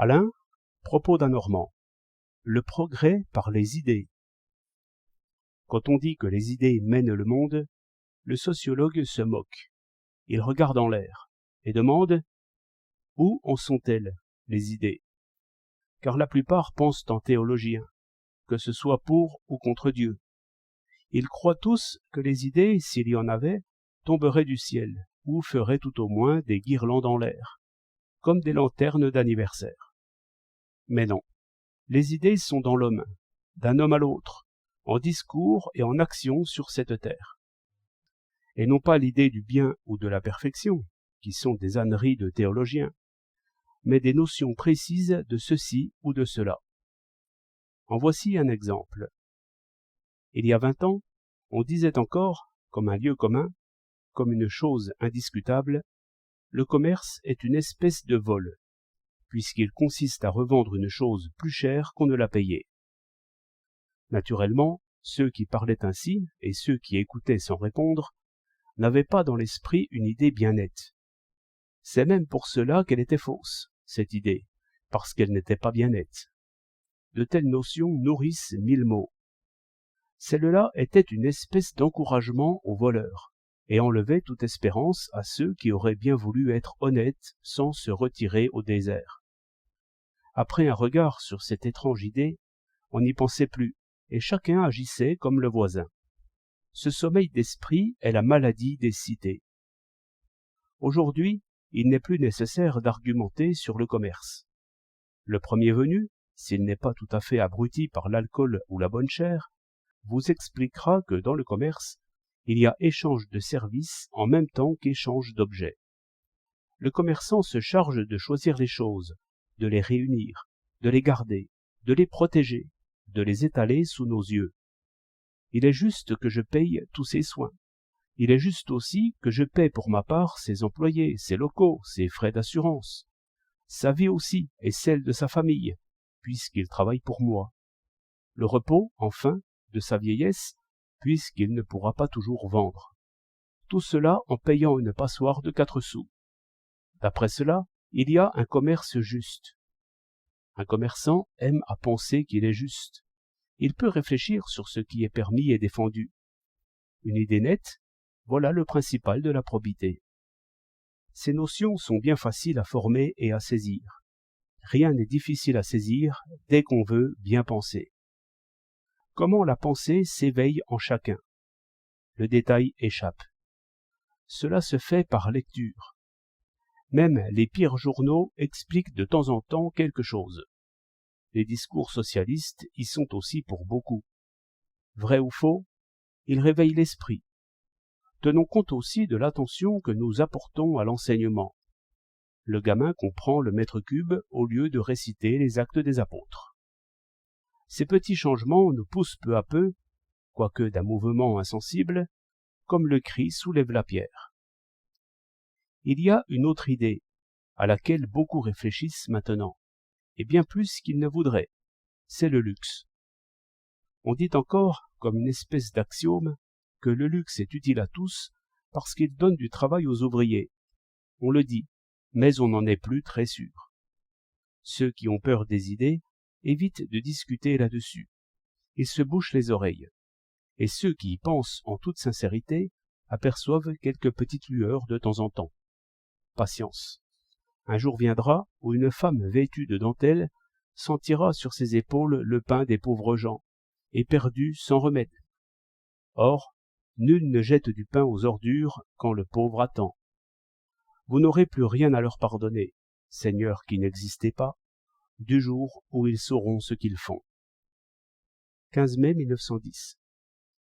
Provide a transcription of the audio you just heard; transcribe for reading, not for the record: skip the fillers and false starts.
Alain, propos d'un Normand. Le progrès par les idées. Quand on dit que les idées mènent le monde, le sociologue se moque. Il regarde en l'air et demande « Où en sont-elles, les idées ?» Car la plupart pensent en théologien, que ce soit pour ou contre Dieu. Ils croient tous que les idées, s'il y en avait, tomberaient du ciel, ou feraient tout au moins des guirlandes en l'air, comme des lanternes d'anniversaire. Mais non, les idées sont dans l'homme, d'un homme à l'autre, en discours et en action sur cette terre. Et non pas l'idée du bien ou de la perfection, qui sont des âneries de théologiens, mais des notions précises de ceci ou de cela. En voici un exemple. Il y a 20 ans, on disait encore, comme un lieu commun, comme une chose indiscutable, le commerce est une espèce de vol, puisqu'il consiste à revendre une chose plus chère qu'on ne l'a payée. Naturellement, ceux qui parlaient ainsi, et ceux qui écoutaient sans répondre, n'avaient pas dans l'esprit une idée bien nette. C'est même pour cela qu'elle était fausse, cette idée, parce qu'elle n'était pas bien nette. De telles notions nourrissent 1000 maux. Celle-là était une espèce d'encouragement aux voleurs, et enlevait toute espérance à ceux qui auraient bien voulu être honnêtes sans se retirer au désert. Après un regard sur cette étrange idée, on n'y pensait plus, et chacun agissait comme le voisin. Ce sommeil d'esprit est la maladie des cités. Aujourd'hui, il n'est plus nécessaire d'argumenter sur le commerce. Le premier venu, s'il n'est pas tout à fait abruti par l'alcool ou la bonne chère, vous expliquera que dans le commerce, il y a échange de services en même temps qu'échange d'objets. Le commerçant se charge de choisir les choses, de les réunir, de les garder, de les protéger, de les étaler sous nos yeux. Il est juste que je paye tous ces soins. Il est juste aussi que je paie pour ma part ses employés, ses locaux, ses frais d'assurance, sa vie aussi et celle de sa famille, puisqu'il travaille pour moi. Le repos, enfin, de sa vieillesse, puisqu'il ne pourra pas toujours vendre. Tout cela en payant une passoire de 4 sous. D'après cela, il y a un commerce juste. Un commerçant aime à penser qu'il est juste. Il peut réfléchir sur ce qui est permis et défendu. Une idée nette, voilà le principal de la probité. Ces notions sont bien faciles à former et à saisir. Rien n'est difficile à saisir dès qu'on veut bien penser. Comment la pensée s'éveille en chacun? Le détail échappe. Cela se fait par lecture. Même les pires journaux expliquent de temps en temps quelque chose. Les discours socialistes y sont aussi pour beaucoup. Vrai ou faux, ils réveillent l'esprit. Tenons compte aussi de l'attention que nous apportons à l'enseignement. Le gamin comprend le mètre cube au lieu de réciter les actes des apôtres. Ces petits changements nous poussent peu à peu, quoique d'un mouvement insensible, comme le cri soulève la pierre. Il y a une autre idée, à laquelle beaucoup réfléchissent maintenant, et bien plus qu'ils ne voudraient, c'est le luxe. On dit encore, comme une espèce d'axiome, que le luxe est utile à tous parce qu'il donne du travail aux ouvriers. On le dit, mais on n'en est plus très sûr. Ceux qui ont peur des idées évitent de discuter là-dessus. Ils se bouchent les oreilles. Et ceux qui y pensent en toute sincérité aperçoivent quelques petites lueurs de temps en temps. Patience. Un jour viendra où une femme vêtue de dentelle sentira sur ses épaules le pain des pauvres gens, éperdus sans remède. Or, nul ne jette du pain aux ordures quand le pauvre attend. Vous n'aurez plus rien à leur pardonner, seigneurs qui n'existez pas, du jour où ils sauront ce qu'ils font. 15 mai 1910.